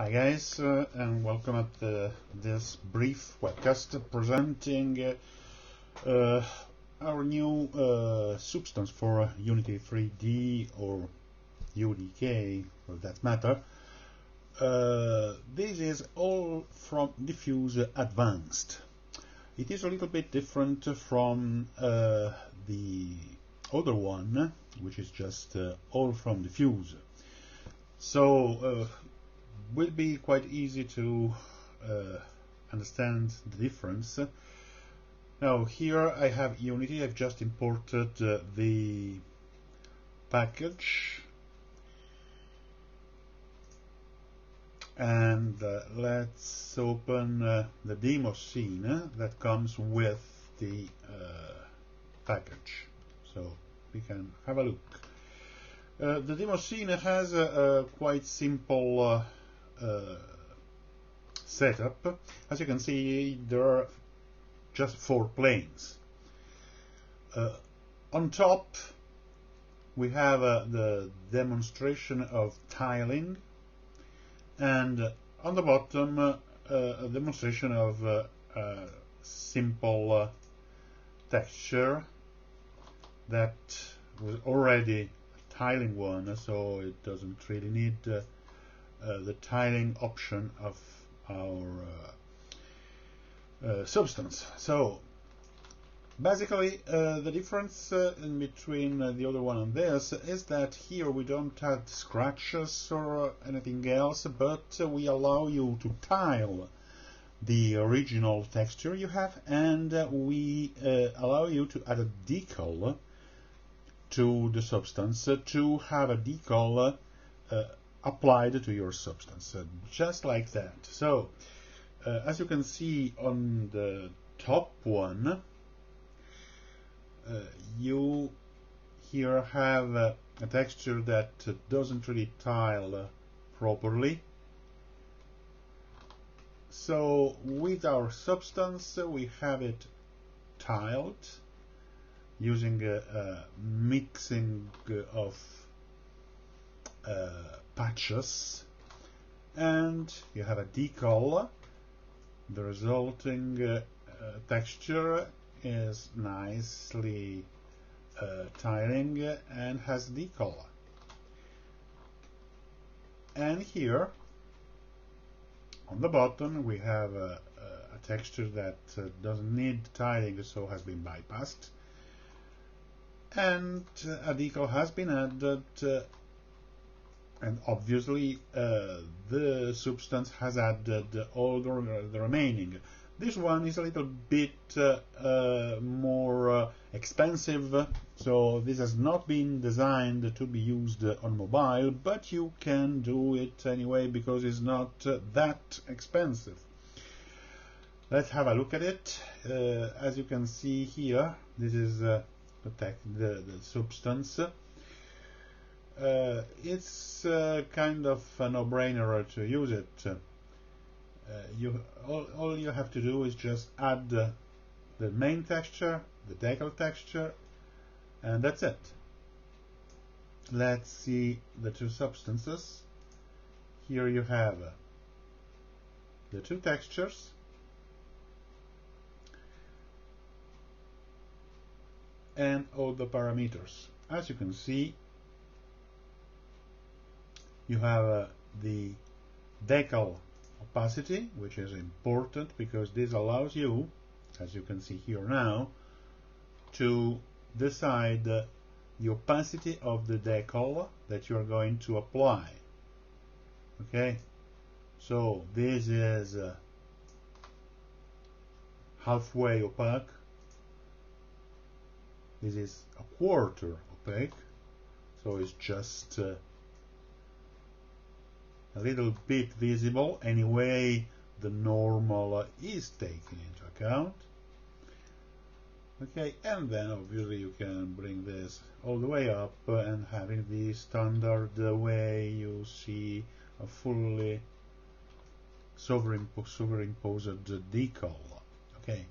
Hi guys, and welcome at this brief webcast presenting our new substance for Unity 3D or UDK for that matter. This is all from Diffuse Advanced. It is a little bit different from the other one, which is just all from Diffuse. So will be quite easy to understand the difference. Now here I have Unity. I've just imported the package, and let's open the demo scene that comes with the package, so we can have a look. The demo scene has a quite simple setup. As you can see, there are just 4 planes. On top we have the demonstration of tiling, and on the bottom a demonstration of simple texture that was already a tiling one, so it doesn't really need the tiling option of our substance. So basically the difference in between the other one and this is that here we don't have scratches or anything else, but we allow you to tile the original texture you have, and we allow you to add a decal to the substance to have a decal applied to your substance, just like that. So as you can see on the top one, you here have a texture that doesn't really tile properly. So with our substance we have it tiled using a mixing of patches, and you have a decal. The resulting texture is nicely tiling and has decal. And here on the bottom we have a texture that doesn't need tiling, so has been bypassed, and a decal has been added, and obviously the substance has added all the remaining. This one is a little bit more expensive, so this has not been designed to be used on mobile, but you can do it anyway because it's not that expensive. Let's have a look at it. As you can see here, this is the substance. It's kind of a no-brainer to use it. All you have to do is just add the main texture, the decal texture, and that's it. Let's see the two substances. Here you have the two textures, and all the parameters. As you can see, you have the decal opacity, which is important because this allows you, as you can see here now, to decide the opacity of the decal that you are going to apply. Okay, so this is halfway opaque, this is a quarter opaque, so it's just a little bit visible. Anyway, the normal is taken into account. Okay, and then obviously you can bring this all the way up and having the standard way you see a fully superimposed decal. Okay.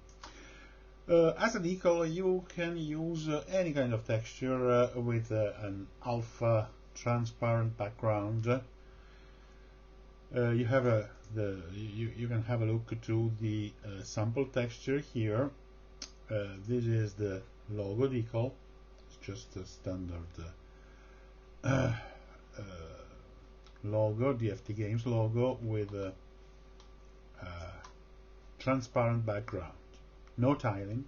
As a decal you can use any kind of texture with an alpha transparent background. you have you can have a look to the sample texture here. This is the logo decal. It's just a standard uh, logo, DFT Games logo with a transparent background, no tiling.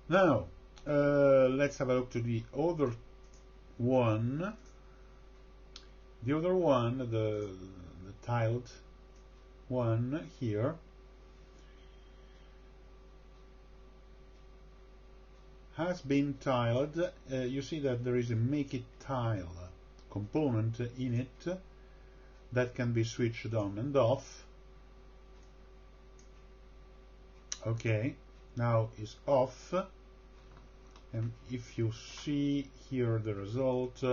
Now let's have a look to the other one. The other one, the tiled one here, has been tiled. You see that there is a make it tile component in it that can be switched on and off. Okay, now it's off, and if you see here the result,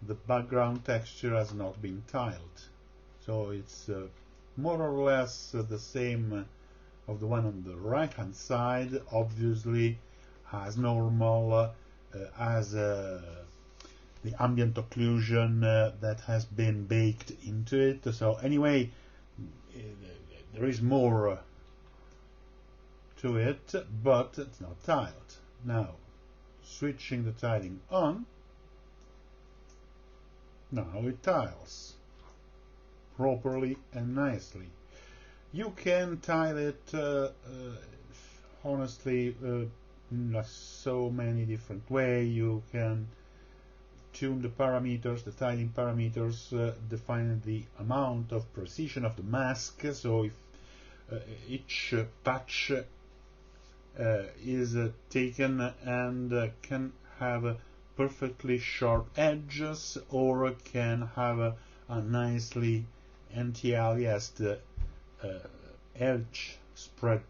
the background texture has not been tiled, so it's more or less the same of the one on the right hand side, obviously as normal, as the ambient occlusion that has been baked into it. So anyway, there is more to it, but it's not tiled. Now switching the tiling on, now it tiles properly and nicely. You can tile it honestly in so many different ways. You can tune the parameters, the tiling parameters, define the amount of precision of the mask. So if each patch is taken and can have perfectly sharp edges, or can have a nicely anti-aliased edge spread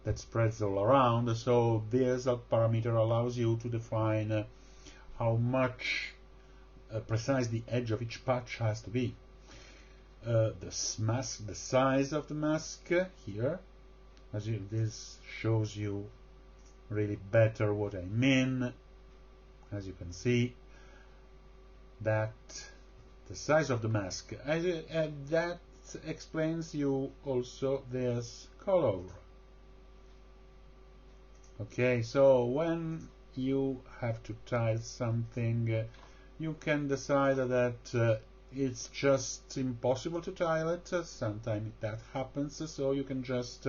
that spreads all around. So this parameter allows you to define how much precise the edge of each patch has to be. The size of the mask here, this shows you really better what I mean. As you can see, that the size of the mask, that explains you also this color. Okay, so when you have to tile something, you can decide that it's just impossible to tile it. Sometimes that happens, so you can just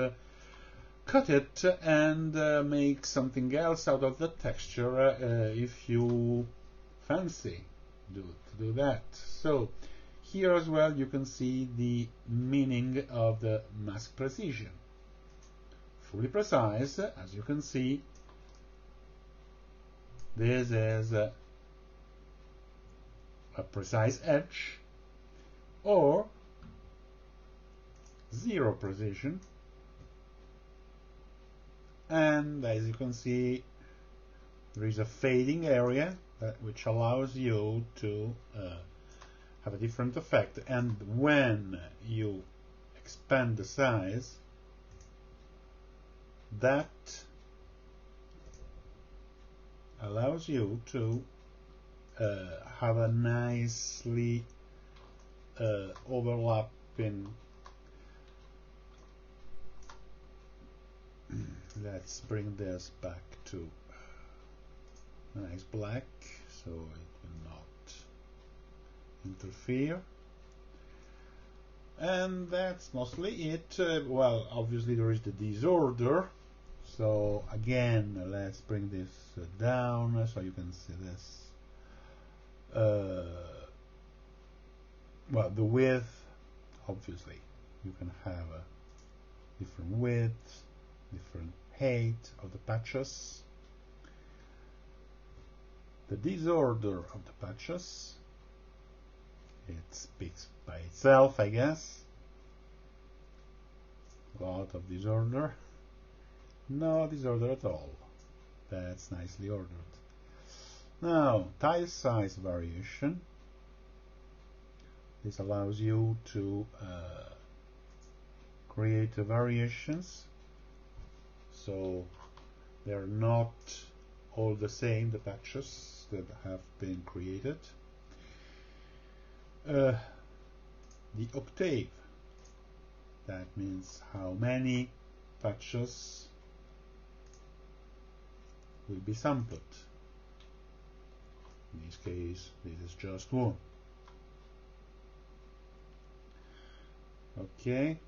cut it and make something else out of the texture if you fancy to do that. So here as well you can see the meaning of the mask precision. Fully precise, as you can see. This is a precise edge, or zero precision, and as you can see there is a fading area which allows you to have a different effect, and when you expand the size, that allows you to have a nicely overlapping. Let's bring this back to a nice black so it will not interfere. And that's mostly it. Well, obviously there is the disorder. So again, let's bring this down so you can see this. Well, the width, obviously, you can have a different width, different height of the patches. The disorder of the patches, it speaks by itself, I guess. A lot of disorder. No disorder at all. That's nicely ordered. Now, tile size variation. This allows you to create variations, so they're not all the same, the patches that have been created. the octave. That means how many patches will be sampled. In this case, this is just one. Okay.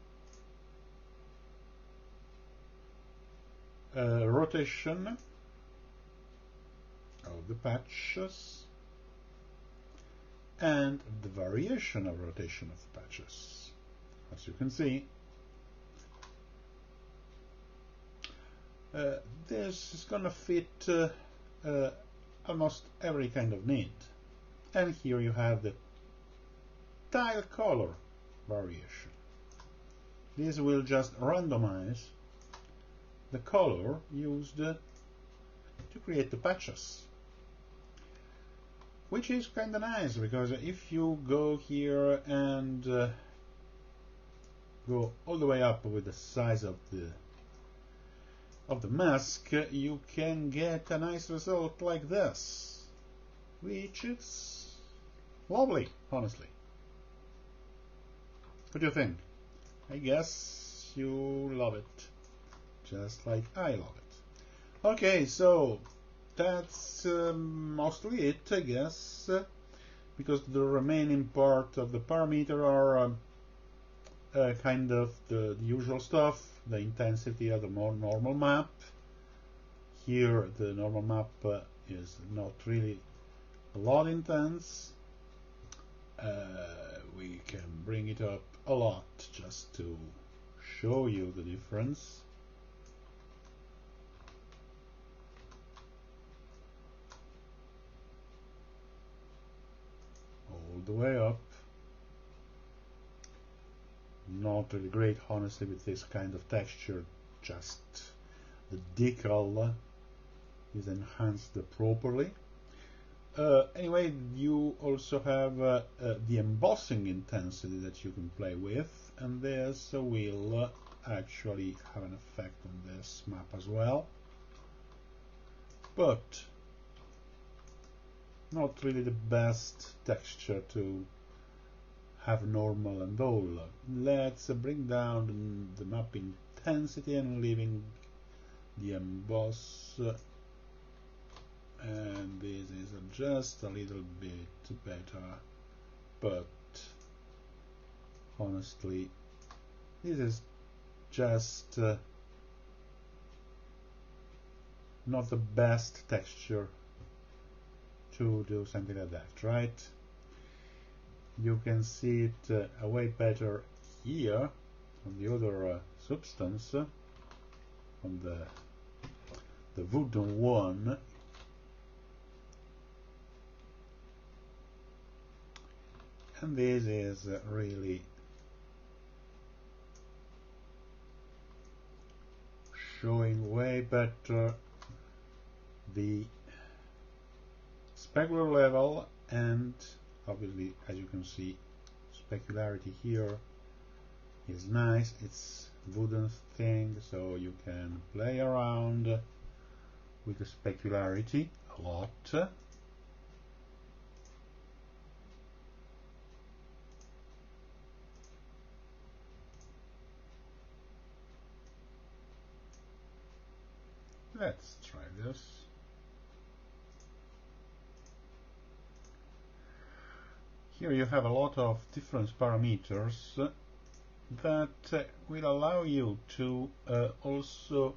Rotation of the patches and the variation of rotation of the patches. As you can see, this is gonna fit almost every kind of need. And here you have the tile color variation. This will just randomize the color used to create the patches, which is kind of nice, because if you go here and go all the way up with the size of the mask, you can get a nice result like this, which is lovely, honestly. What do you think? I guess you love it, just like I love it. Okay, so that's mostly it, I guess, because the remaining part of the parameter are kind of the usual stuff, the intensity of the more normal map. Here the normal map is not really a lot intense. We can bring it up a lot just to show you the difference. All the way up. Not really great, honestly, with this kind of texture. Just the decal is enhanced properly. Anyway, you also have the embossing intensity that you can play with, and this will actually have an effect on this map as well, but not really the best texture to have normal and all. Let's bring down the map intensity and leaving the emboss, and this is just a little bit better, but honestly this is just not the best texture to do something like that, right? You can see it way better here on the other substance, on the wooden one. And this is really showing way better the specular level, and obviously, as you can see, specularity here is nice. It's wooden thing, so you can play around with the specularity a lot. Let's try this. Here you have a lot of different parameters that will allow you to also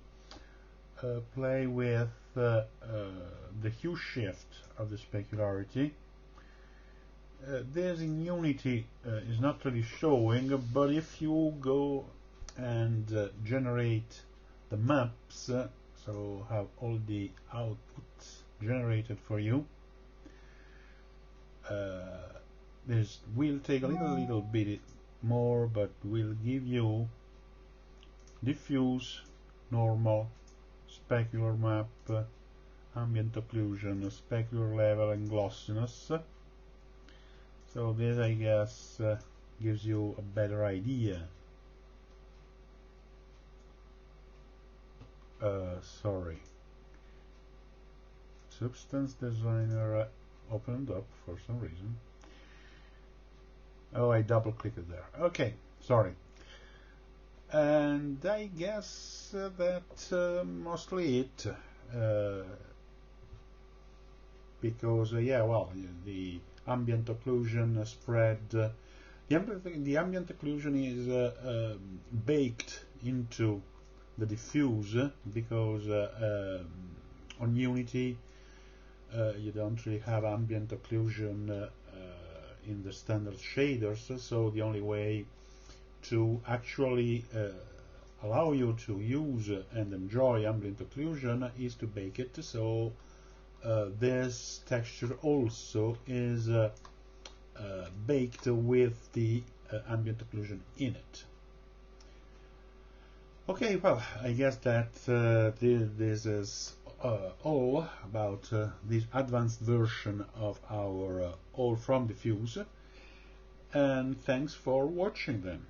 play with the hue shift of the specularity. This in Unity is not really showing, but if you go and generate the maps, so have all the outputs generated for you, this will take a little bit more, but will give you diffuse, normal, specular map, ambient occlusion, specular level, and glossiness. So this, I guess, gives you a better idea. Sorry. Substance Designer opened up for some reason. Oh, I double-clicked there. Okay, sorry. And I guess that's mostly it. Because, yeah, well, the ambient occlusion spread. The ambient occlusion is baked into the diffuse because on Unity you don't really have ambient occlusion in the standard shaders, so the only way to actually allow you to use and enjoy ambient occlusion is to bake it. So this texture also is baked with the ambient occlusion in it. Okay, well, I guess that this is all about this advanced version of our all from Diffuse, and thanks for watching them.